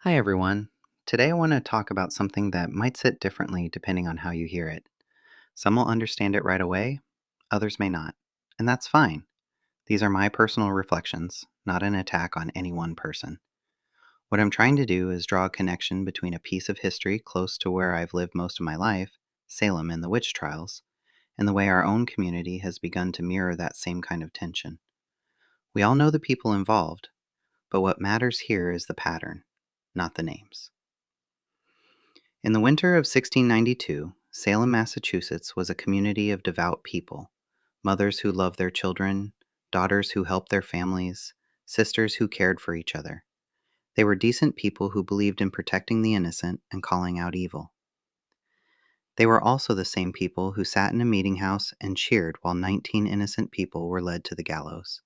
Hi, everyone. Today I want to talk about something that might sit differently depending on how you hear it. Some will understand it right away, others may not. And that's fine. These are my personal reflections, not an attack on any one person. What I'm trying to do is draw a connection between a piece of history close to where I've lived most of my life, Salem and the Witch Trials, and the way our own community has begun to mirror that same kind of tension. We all know the people involved, but what matters here is the pattern, not the names. In the winter of 1692, Salem, Massachusetts was a community of devout people, mothers who loved their children, daughters who helped their families, sisters who cared for each other. They were decent people who believed in protecting the innocent and calling out evil. They were also the same people who sat in a meeting house and cheered while 19 innocent people were led to the gallows.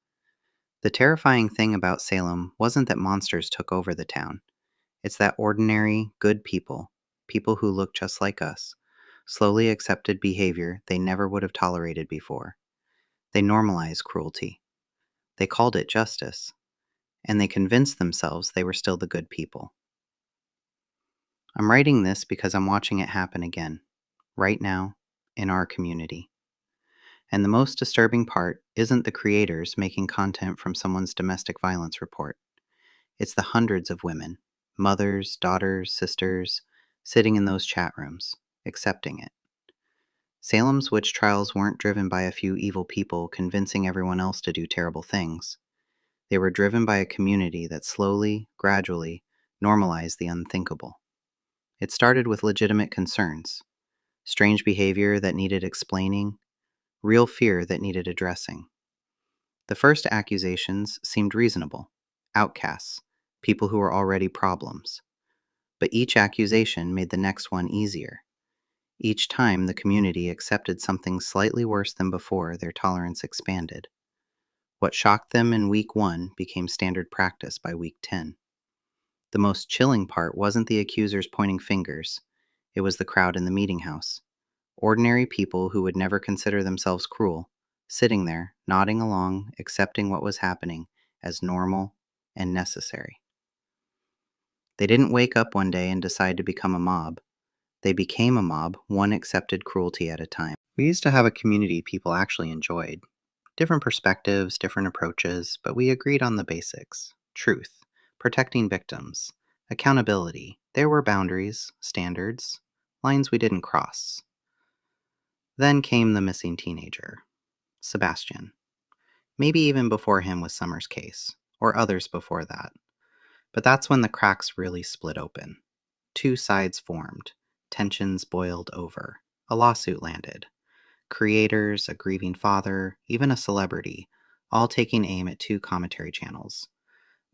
The terrifying thing about Salem wasn't that monsters took over the town. It's that ordinary, good people, people who look just like us, slowly accepted behavior they never would have tolerated before. They normalized cruelty. They called it justice. And they convinced themselves they were still the good people. I'm writing this because I'm watching it happen again, right now, in our community. And the most disturbing part isn't the creators making content from someone's domestic violence report. It's the hundreds of women, mothers, daughters, sisters, sitting in those chat rooms, accepting it. Salem's witch trials weren't driven by a few evil people convincing everyone else to do terrible things. They were driven by a community that slowly, gradually, normalized the unthinkable. It started with legitimate concerns, strange behavior that needed explaining, real fear that needed addressing. The first accusations seemed reasonable, outcasts, people who were already problems. But each accusation made the next one easier. Each time the community accepted something slightly worse than before, their tolerance expanded. What shocked them in week 1 became standard practice by week 10. The most chilling part wasn't the accusers pointing fingers, it was the crowd in the meeting house. Ordinary people who would never consider themselves cruel, sitting there, nodding along, accepting what was happening as normal and necessary. They didn't wake up one day and decide to become a mob. They became a mob, one accepted cruelty at a time. We used to have a community people actually enjoyed. Different perspectives, different approaches, but we agreed on the basics. Truth, protecting victims, accountability. There were boundaries, standards, lines we didn't cross. Then came the missing teenager, Sebastian. Maybe even before him was Summer's case, or others before that. But that's when the cracks really split open. Two sides formed. Tensions boiled over. A lawsuit landed. Creators, a grieving father, even a celebrity, all taking aim at two commentary channels.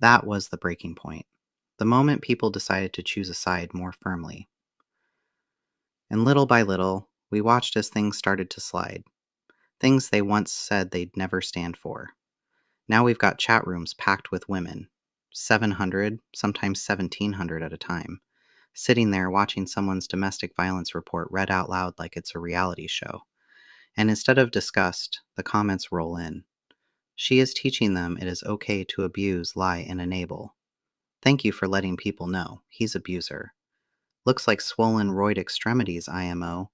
That was the breaking point. The moment people decided to choose a side more firmly. And little by little, we watched as things started to slide. Things they once said they'd never stand for. Now we've got chat rooms packed with women, 700, sometimes 1,700 at a time, sitting there watching someone's domestic violence report read out loud like it's a reality show. And instead of disgust, the comments roll in. She is teaching them it is okay to abuse, lie, and enable. Thank you for letting people know. He's abuser. Looks like swollen roid extremities, IMO.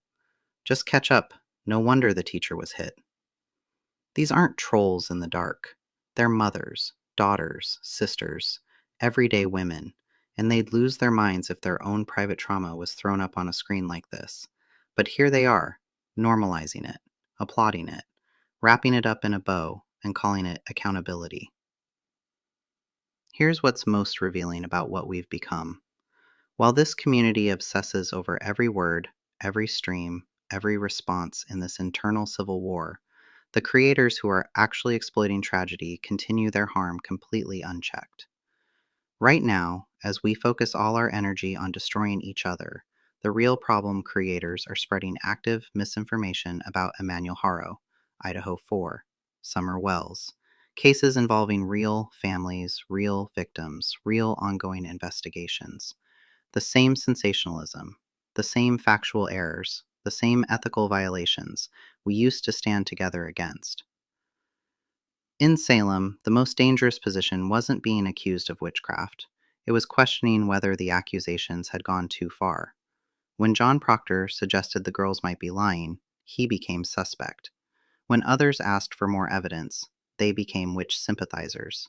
Just catch up. No wonder the teacher was hit. These aren't trolls in the dark. They're mothers, daughters, sisters, everyday women, and they'd lose their minds if their own private trauma was thrown up on a screen like this. But here they are, normalizing it, applauding it, wrapping it up in a bow, and calling it accountability. Here's what's most revealing about what we've become. While this community obsesses over every word, every stream, every response in this internal civil war, the creators who are actually exploiting tragedy continue their harm completely unchecked. Right now, as we focus all our energy on destroying each other, the real problem creators are spreading active misinformation about Emmanuel Haro, Idaho 4, Summer Wells, cases involving real families, real victims, real ongoing investigations. The same sensationalism, the same factual errors, the same ethical violations we used to stand together against. In Salem, the most dangerous position wasn't being accused of witchcraft. It was questioning whether the accusations had gone too far. When John Proctor suggested the girls might be lying, he became suspect. When others asked for more evidence, they became witch sympathizers.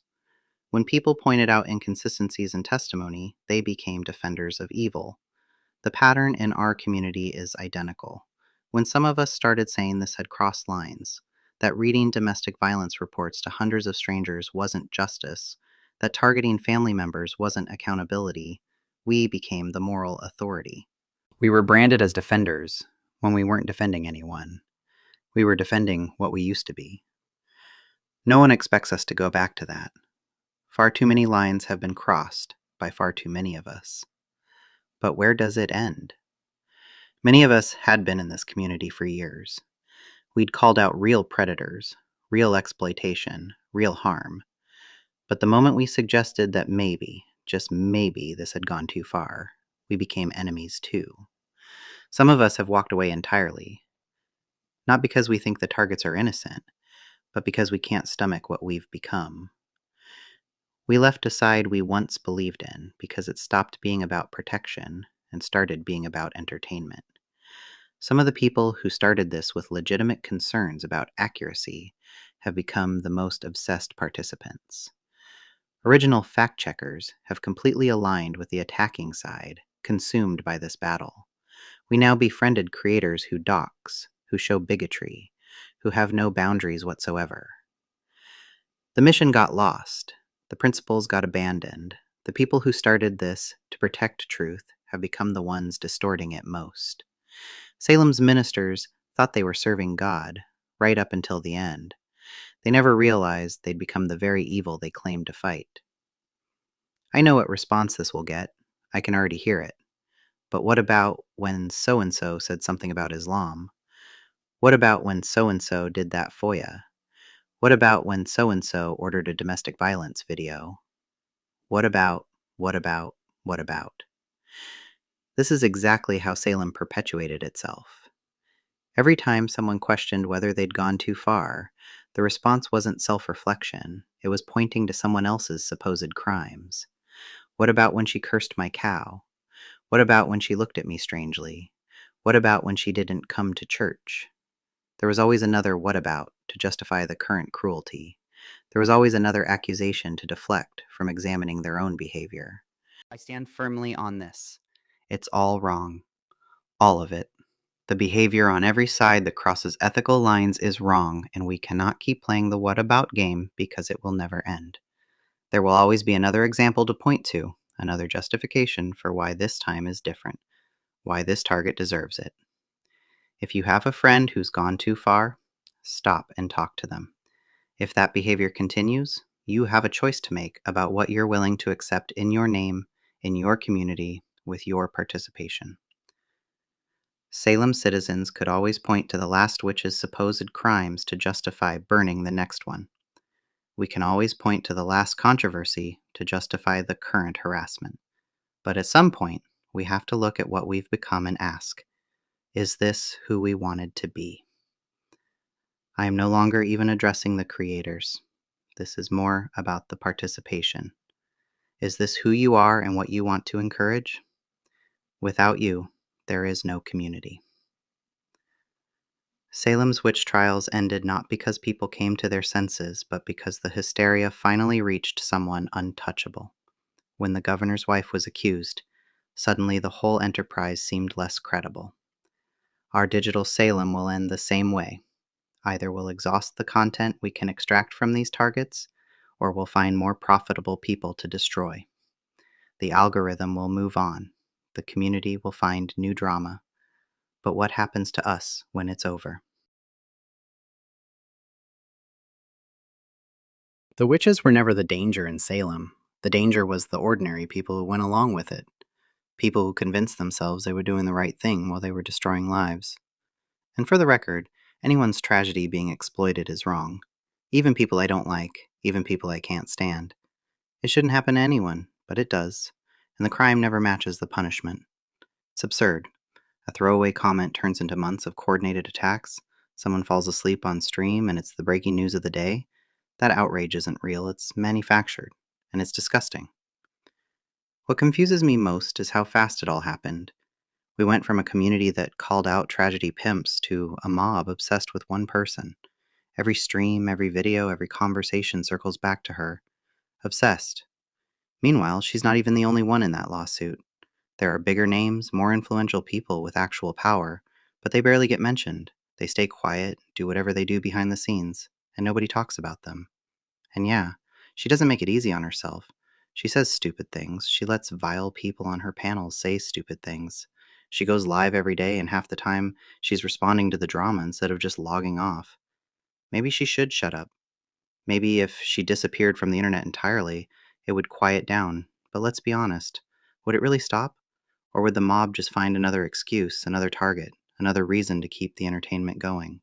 When people pointed out inconsistencies in testimony, they became defenders of evil. The pattern in our community is identical. When some of us started saying this had crossed lines, that reading domestic violence reports to hundreds of strangers wasn't justice, that targeting family members wasn't accountability, we became the moral authority. We were branded as defenders when we weren't defending anyone. We were defending what we used to be. No one expects us to go back to that. Far too many lines have been crossed by far too many of us. But where does it end? Many of us had been in this community for years. We'd called out real predators, real exploitation, real harm. But the moment we suggested that maybe, just maybe, this had gone too far, we became enemies too. Some of us have walked away entirely, not because we think the targets are innocent, but because we can't stomach what we've become. We left a side we once believed in because it stopped being about protection and started being about entertainment. Some of the people who started this with legitimate concerns about accuracy have become the most obsessed participants. Original fact-checkers have completely aligned with the attacking side, consumed by this battle. We now befriended creators who dox, who show bigotry, who have no boundaries whatsoever. The mission got lost. The principles got abandoned. The people who started this to protect truth have become the ones distorting it most. Salem's ministers thought they were serving God, right up until the end. They never realized they'd become the very evil they claimed to fight. I know what response this will get. I can already hear it. But what about when so-and-so said something about Islam? What about when so-and-so did that FOIA? What about when so-and-so ordered a domestic violence video? What about? This is exactly how Salem perpetuated itself. Every time someone questioned whether they'd gone too far, the response wasn't self-reflection. It was pointing to someone else's supposed crimes. What about when she cursed my cow? What about when she looked at me strangely? What about when she didn't come to church? There was always another what about to justify the current cruelty. There was always another accusation to deflect from examining their own behavior. I stand firmly on this. It's all wrong. All of it. The behavior on every side that crosses ethical lines is wrong, and we cannot keep playing the what about game because it will never end. There will always be another example to point to, another justification for why this time is different, why this target deserves it. If you have a friend who's gone too far, stop and talk to them. If that behavior continues, you have a choice to make about what you're willing to accept in your name, in your community, with your participation. Salem citizens could always point to the last witch's supposed crimes to justify burning the next one. We can always point to the last controversy to justify the current harassment. But at some point, we have to look at what we've become and ask, is this who we wanted to be? I am no longer even addressing the creators. This is more about the participation. Is this who you are and what you want to encourage? Without you, there is no community. Salem's witch trials ended not because people came to their senses, but because the hysteria finally reached someone untouchable. When the governor's wife was accused, suddenly the whole enterprise seemed less credible. Our digital Salem will end the same way. Either we'll exhaust the content we can extract from these targets, or we'll find more profitable people to destroy. The algorithm will move on. The community will find new drama. But what happens to us when it's over? The witches were never the danger in Salem. The danger was the ordinary people who went along with it. People who convinced themselves they were doing the right thing while they were destroying lives. And for the record, anyone's tragedy being exploited is wrong. Even people I don't like, even people I can't stand. It shouldn't happen to anyone, but it does. And the crime never matches the punishment. It's absurd. A throwaway comment turns into months of coordinated attacks. Someone falls asleep on stream and it's the breaking news of the day. That outrage isn't real, it's manufactured. And it's disgusting. What confuses me most is how fast it all happened. We went from a community that called out tragedy pimps to a mob obsessed with one person. Every stream, every video, every conversation circles back to her. Obsessed. Meanwhile, she's not even the only one in that lawsuit. There are bigger names, more influential people with actual power, but they barely get mentioned. They stay quiet, do whatever they do behind the scenes, and nobody talks about them. And yeah, she doesn't make it easy on herself. She says stupid things. She lets vile people on her panels say stupid things. She goes live every day, and half the time, she's responding to the drama instead of just logging off. Maybe she should shut up. Maybe if she disappeared from the internet entirely, it would quiet down. But let's be honest, would it really stop? Or would the mob just find another excuse, another target, another reason to keep the entertainment going?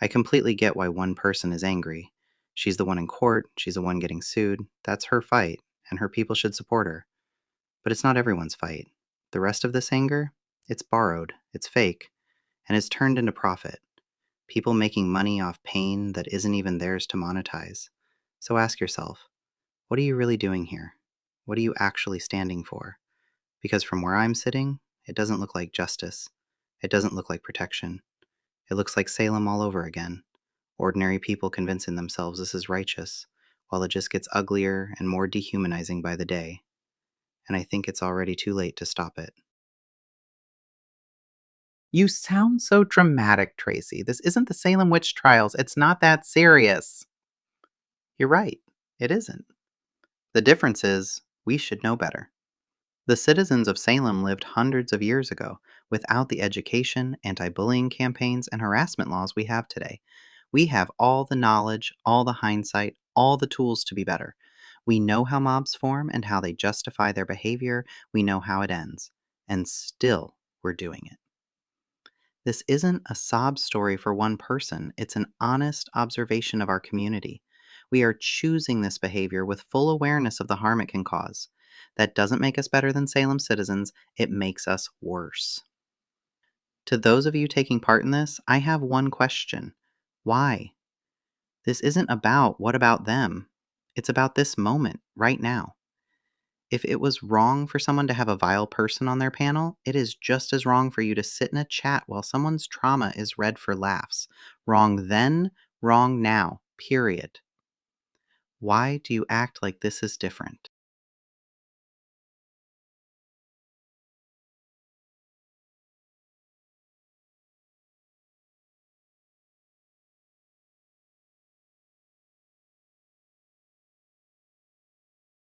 I completely get why one person is angry. She's the one in court, she's the one getting sued. That's her fight, and her people should support her. But it's not everyone's fight. The rest of this anger? It's borrowed, it's fake, and it's turned into profit. People making money off pain that isn't even theirs to monetize. So ask yourself, what are you really doing here? What are you actually standing for? Because from where I'm sitting, it doesn't look like justice. It doesn't look like protection. It looks like Salem all over again. Ordinary people convincing themselves this is righteous, while it just gets uglier and more dehumanizing by the day. And I think it's already too late to stop it. You sound so dramatic, Tracy. This isn't the Salem Witch Trials. It's not that serious. You're right, it isn't. The difference is, we should know better. The citizens of Salem lived hundreds of years ago without the education, anti bullying campaigns, and harassment laws we have today. We have all the knowledge, all the hindsight, all the tools to be better. We know how mobs form and how they justify their behavior. We know how it ends. And still, we're doing it. This isn't a sob story for one person, it's an honest observation of our community. We are choosing this behavior with full awareness of the harm it can cause. That doesn't make us better than Salem citizens, it makes us worse. To those of you taking part in this, I have one question. Why? This isn't about what about them. It's about this moment, right now. If it was wrong for someone to have a vile person on their panel, it is just as wrong for you to sit in a chat while someone's trauma is read for laughs. Wrong then, wrong now, period. Why do you act like this is different?